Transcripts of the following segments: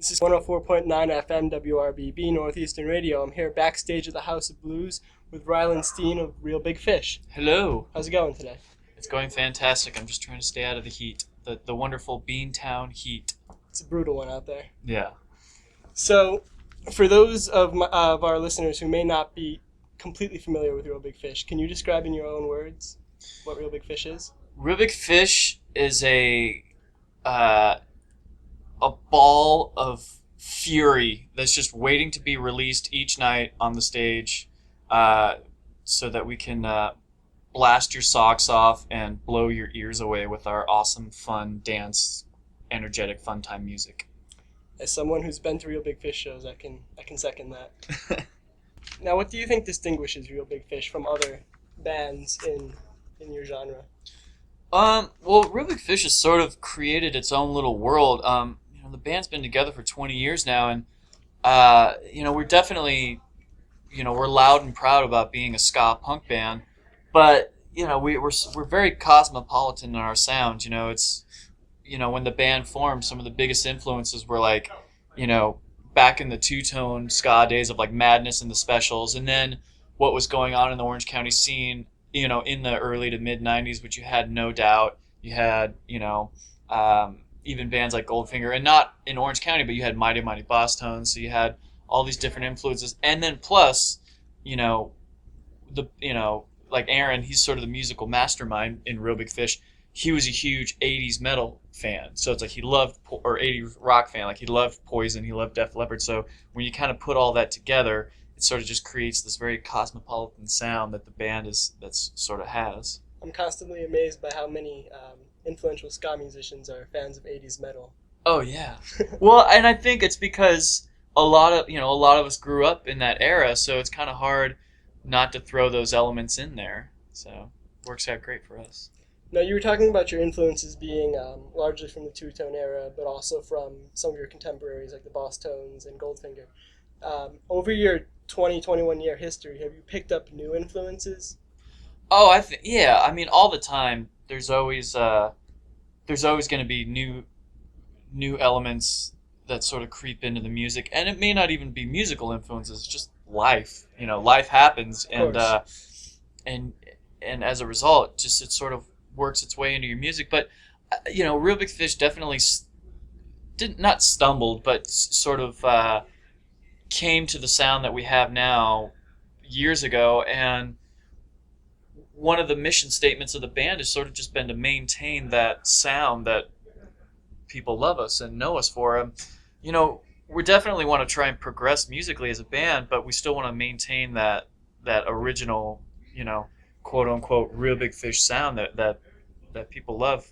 This is 104.9 FM WRBB Northeastern Radio. I'm here backstage at the House of Blues with Ryland Steen of Real Big Fish. Hello. How's it going today? It's going fantastic. I'm just trying to stay out of the heat. The wonderful Beantown heat. It's a brutal one out there. Yeah. So, for those of our listeners who may not be completely familiar with Real Big Fish, can you describe in your own words what Real Big Fish is? Real Big Fish is a ball of fury that's just waiting to be released each night on the stage, so that we can blast your socks off and blow your ears away with our awesome, fun, dance, energetic, fun time music. As someone who's been to Real Big Fish shows, I can second that. Now, what do you think distinguishes Real Big Fish from other bands in your genre? Well, Real Big Fish has sort of created its own little world. The band's been together for 20 years now, and we're definitely, we're loud and proud about being a ska punk band, but we're very cosmopolitan in our sound. It's when the band formed, some of the biggest influences were like, back in the two-tone ska days of like Madness and the Specials, and then what was going on in the Orange County scene, in the early to mid 90s, which you had No Doubt, you had even bands like Goldfinger, and not in Orange County, but you had Mighty Mighty Boss Tones, so you had all these different influences, and then plus, like Aaron, he's sort of the musical mastermind in Real Big Fish. He was a huge 80s metal fan, so it's like he loved, or 80s rock fan, like he loved Poison, he loved Def Leppard, so when you kind of put all that together, it sort of just creates this very cosmopolitan sound that the band sort of has. I'm constantly amazed by how many influential ska musicians are fans of 80s metal. Oh yeah. Well, and I think it's because a lot of us grew up in that era, so it's kind of hard not to throw those elements in there. So it works out great for us. Now, you were talking about your influences being largely from the two-tone era, but also from some of your contemporaries like the Boss Tones and Goldfinger. Over your 21 year history, have you picked up new influences? Oh, I mean, all the time. There's always going to be new elements that sort of creep into the music, and it may not even be musical influences. It's just life. Life happens, and as a result, it sort of works its way into your music. But Real Big Fish definitely not stumbled, but sort of came to the sound that we have now years ago, and one of the mission statements of the band has sort of just been to maintain that sound that people love us and know us for. We definitely want to try and progress musically as a band, but we still want to maintain that original, quote unquote, Real Big Fish sound that people love.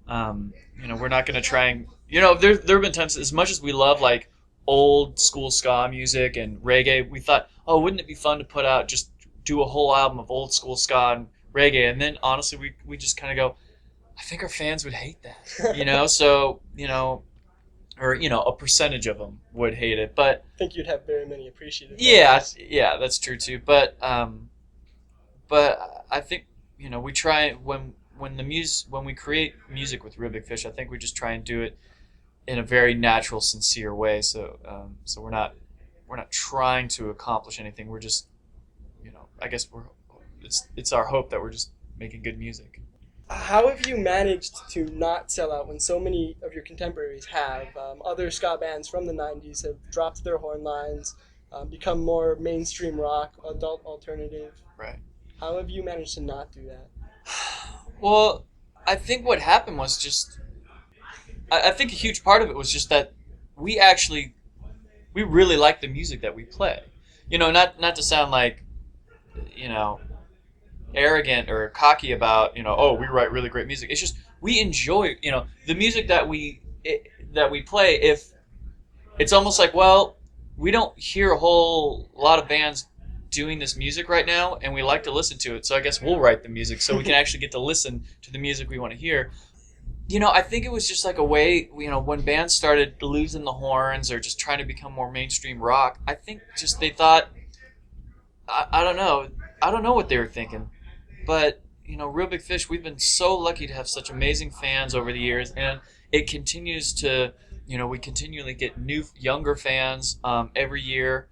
We're not going to try and, there have been times, as much as we love like old school ska music and reggae, we thought, oh, wouldn't it be fun to put out, just do a whole album of old school ska and reggae? And then honestly, we just kind of go, I think our fans would hate that, so, or, a percentage of them would hate it, but I think you'd have very many appreciative fans. Yeah, that's true too. But I think, we try when we create music with Real Big Fish, I think we just try and do it in a very natural, sincere way. So we're not trying to accomplish anything. We're just, I guess it's our hope that we're just making good music. How have you managed to not sell out when so many of your contemporaries have? Other ska bands from the 90s have dropped their horn lines, become more mainstream rock, adult alternative. Right. How have you managed to not do that? Well, I think what happened was just, I think a huge part of it was just that we really like the music that we play. Not to sound like, arrogant or cocky about, oh, we write really great music. It's just we enjoy, the music that we play. If it's almost like, well, we don't hear a whole lot of bands doing this music right now, and we like to listen to it, so I guess we'll write the music so we can actually get to listen to the music we want to hear. I think it was just like a way, when bands started losing the horns or just trying to become more mainstream rock, I think just they thought, I don't know what they were thinking. But, Real Big Fish, we've been so lucky to have such amazing fans over the years, and it continues to, we continually get new, younger fans every year.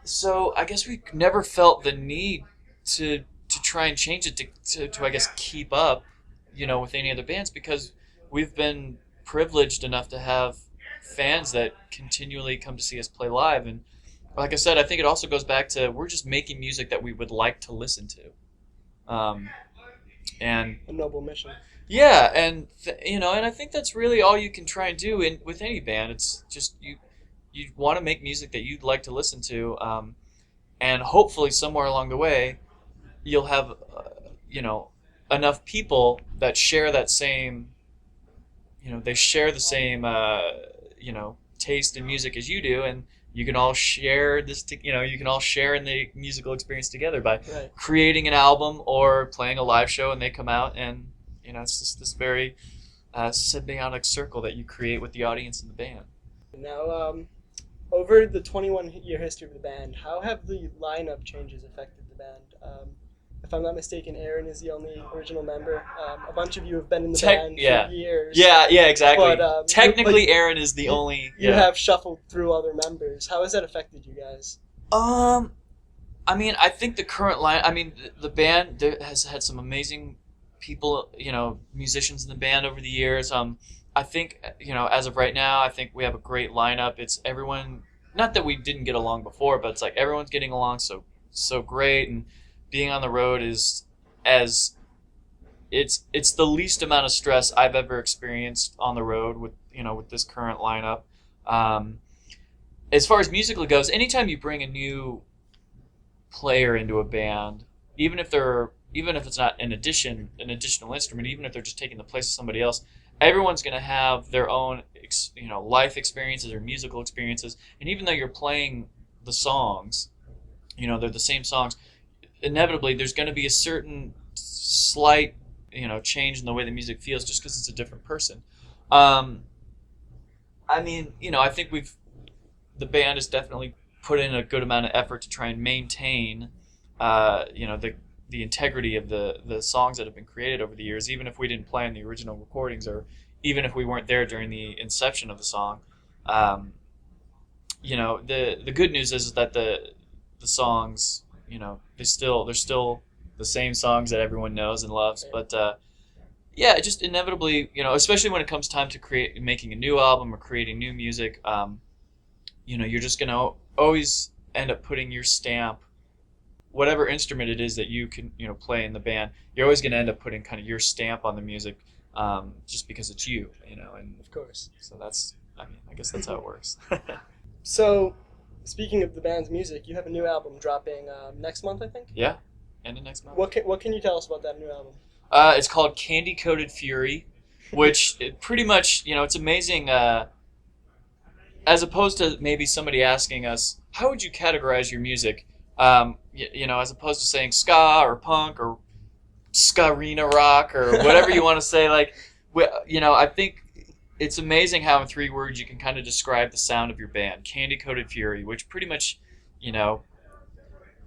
So I guess we never felt the need to try and change it to I guess keep up, with any other bands, because we've been privileged enough to have fans that continually come to see us play live. And like I said, I think it also goes back to we're just making music that we would like to listen to. And A noble mission. yeah, and and I think that's really all you can try and do with any band. It's just you want to make music that you'd like to listen to, and hopefully somewhere along the way you'll have enough people that share that same they share the same taste in music as you do, and you can all share you can all share in the musical experience together by Right. creating an album or playing a live show, and they come out, and it's just this very symbiotic circle that you create with the audience and the band. Now, over the 21-year history of the band, how have the lineup changes affected the band? If I'm not mistaken, Aaron is the only original member. A bunch of you have been in the band for years. Yeah, exactly. But, technically, Aaron is the only. You have shuffled through other members. How has that affected you guys? I mean, I think the current line. I mean, the band has had some amazing people, musicians in the band over the years. I think, as of right now, I think we have a great lineup. It's everyone. Not that we didn't get along before, but it's like everyone's getting along so great, and being on the road is it's the least amount of stress I've ever experienced on the road with this current lineup. As far as musically goes, anytime you bring a new player into a band, even if it's not an additional instrument, even if they're just taking the place of somebody else, everyone's going to have their own life experiences or musical experiences, and even though you're playing the songs, they're the same songs, inevitably there's going to be a certain slight change in the way the music feels just because it's a different person. I mean, I think the band has definitely put in a good amount of effort to try and maintain the integrity of the songs that have been created over the years, even if we didn't play in the original recordings, or even if we weren't there during the inception of the song. The good news is that the songs, they're still the same songs that everyone knows and loves. But it just inevitably, especially when it comes time to making a new album or creating new music, you're just gonna always end up putting your stamp, whatever instrument it is that you can play in the band. You're always gonna end up putting kind of your stamp on the music, just because it's you, and Of course. so I guess that's how it works. So, speaking of the band's music, you have a new album dropping next month, I think? Yeah, end of next month. What can you tell us about that new album? It's called Candy Coated Fury, which pretty much, it's amazing. As opposed to maybe somebody asking us, how would you categorize your music? As opposed to saying ska or punk or ska-rena rock or whatever you want to say. I think it's amazing how in 3 words you can kind of describe the sound of your band. Candy Coated Fury, which pretty much,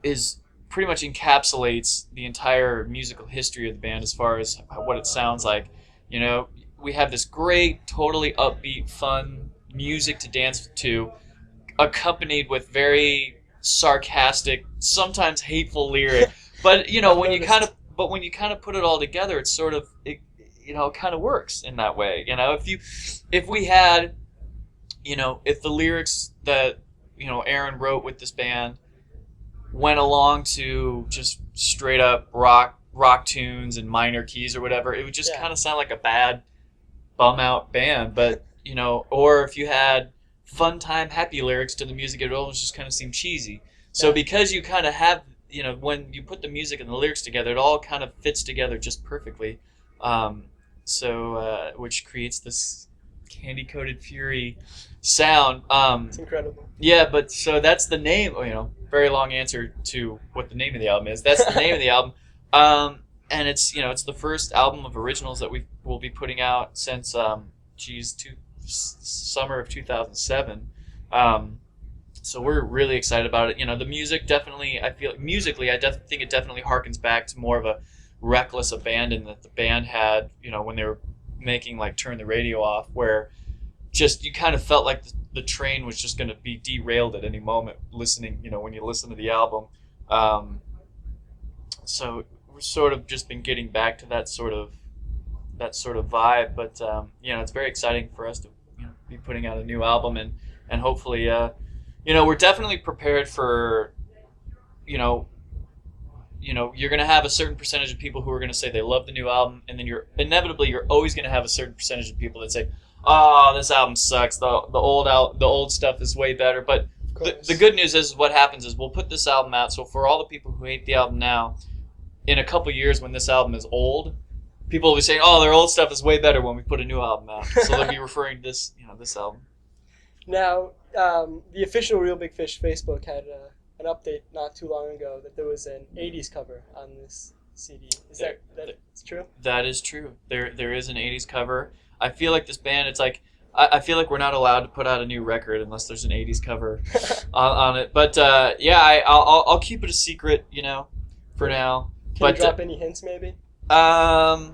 encapsulates the entire musical history of the band as far as what it sounds like. We have this great, totally upbeat, fun music to dance to, accompanied with very sarcastic, sometimes hateful lyric. But when you kind of put it all together, it's sort of it kind of works in that way. If we had, if the lyrics that Aaron wrote with this band went along to just straight up rock tunes and minor keys or whatever, it would just kind of sound like a bad bum out band. But or if you had fun time happy lyrics to the music, it would almost just kind of seem cheesy. So because you kind of have when you put the music and the lyrics together, it all kind of fits together just perfectly. Which creates this Candy Coated Fury sound. It's incredible. Yeah, but so that's the name. Very long answer to what the name of the album is. That's the name of the album. And it's it's the first album of originals that we will be putting out since summer of 2007. So we're really excited about it. The music definitely, I feel musically, I think it definitely harkens back to more of a reckless abandon that the band had, when they were making Turn the Radio Off, where just you kind of felt like the train was just going to be derailed at any moment. Listening, when you listen to the album, so we've sort of just been getting back to that sort of vibe. But it's very exciting for us to be putting out a new album, and hopefully, we're definitely prepared for, you're going to have a certain percentage of people who are going to say they love the new album, and then you're always going to have a certain percentage of people that say, "Oh, this album sucks. The old stuff is way better." But the good news is what happens is we'll put this album out. So for all the people who hate the album now, in a couple years when this album is old, people will be saying, "Oh, their old stuff is way better when we put a new album out." So they'll be referring to this, this album. Now, the official Real Big Fish Facebook had an update not too long ago that there was an '80s cover on this CD. Is that true? That is true. There is an '80s cover. I feel like this band, it's like, I feel like we're not allowed to put out a new record unless there's an '80s cover on it. But I'll keep it a secret, for now. Can you drop any hints, maybe? Or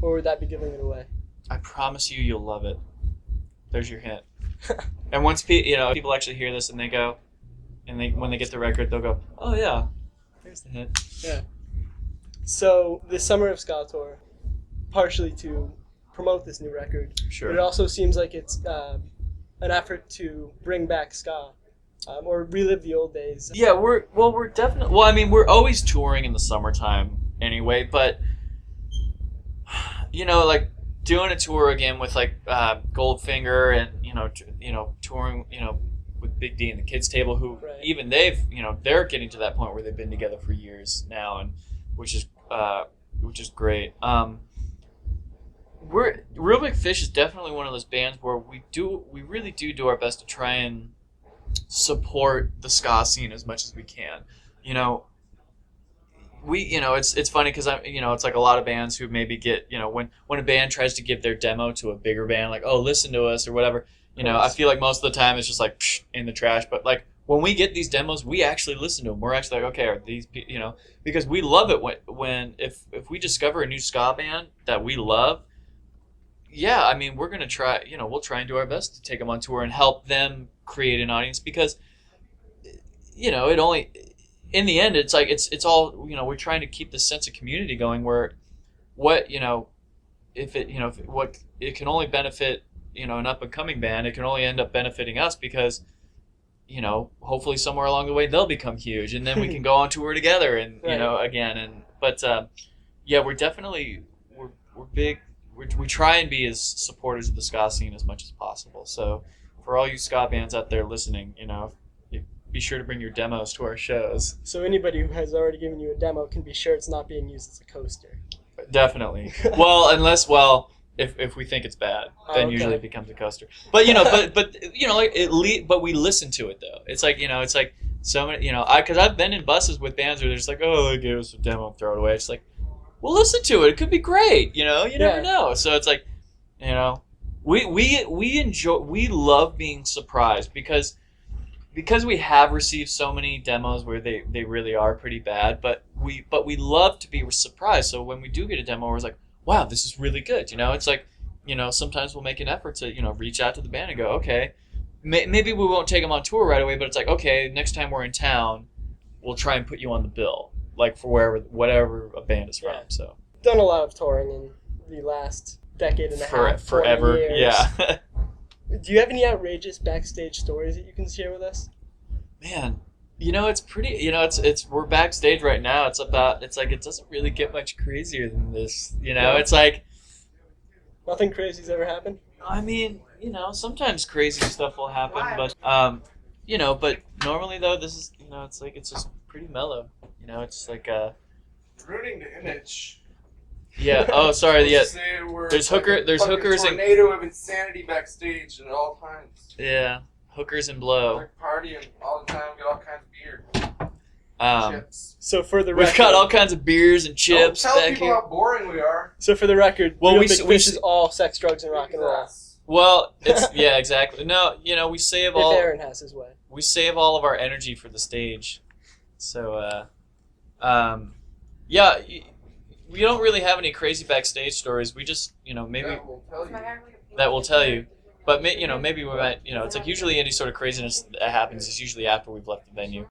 would that be giving it away? I promise you'll love it. There's your hint. And once people actually hear this and they go, and when they get the record, they'll go, "Oh yeah, here's the hint." Yeah. So the Summer of Ska tour, partially to promote this new record. Sure. But it also seems like it's an effort to bring back ska, or relive the old days. Yeah, we're definitely. Well, I mean, we're always touring in the summertime anyway, but like doing a tour again with like Goldfinger and touring with Big D and the Kids Table, who even they're getting to that point where they've been together for years now, and which is great. Real Big Fish is definitely one of those bands where we really do our best to try and support the ska scene as much as we can. It's funny because it's like a lot of bands who maybe get, when a band tries to give their demo to a bigger band, like, "Oh, listen to us," or whatever, I feel like most of the time it's just like psh, in the trash. But like when we get these demos, we actually listen to them. We're actually like, okay, are these, because we love it when if we discover a new ska band that we love, yeah, I mean, we're going to try, we'll try and do our best to take them on tour and help them create an audience, because, it only, in the end, it's like, it's all, we're trying to keep this sense of community going where if it can only benefit, an up and coming band, it can only end up benefiting us because, hopefully somewhere along the way they'll become huge and then we can go on tour together and, again. But we're definitely, we're big. We try and be as supporters of the ska scene as much as possible. So for all you ska bands out there listening, be sure to bring your demos to our shows. So anybody who has already given you a demo can be sure it's not being used as a coaster. Definitely. If we think it's bad, then usually it becomes a coaster. But but we listen to it though. It's like it's like so many because I've been in buses with bands where they're just like, "Oh, they gave us a demo, throw it away." It's like, well, listen to it. It could be great. You never know. So it's like, we love being surprised because we have received so many demos where they really are pretty bad, but we love to be surprised. So when we do get a demo, we're like, wow, this is really good. It's like, sometimes we'll make an effort to, reach out to the band and go, okay, maybe we won't take them on tour right away, but it's like, okay, next time we're in town, we'll try and put you on the bill, like for whatever a band is from. Yeah. So done a lot of touring in the last decade and a half, forever. 20 years. Yeah. Do you have any outrageous backstage stories that you can share with us? Man, it's pretty. It's we're backstage right now. It's like it doesn't really get much crazier than this. It's like nothing crazy's ever happened. I mean, sometimes crazy stuff will happen, but normally though, this is it's just pretty mellow. It's like ruining the image. Yeah. Oh, sorry. Yeah. There's hookers and tornado of insanity backstage at all times. Yeah, hookers and blow. We're partying all the time. Get all kinds of beer, chips. So for the record, we've got all kinds of beers and chips. Don't tell back people here. how boring we are. So for the record, Well, Big Fish is all sex, drugs, and rock and roll. Well, it's exactly. No, we save all. If Aaron has his way. We save all of our energy for the stage, so we don't really have any crazy backstage stories. We just maybe that we'll tell you. But maybe we might. It's like usually any sort of craziness that happens is usually after we've left the venue.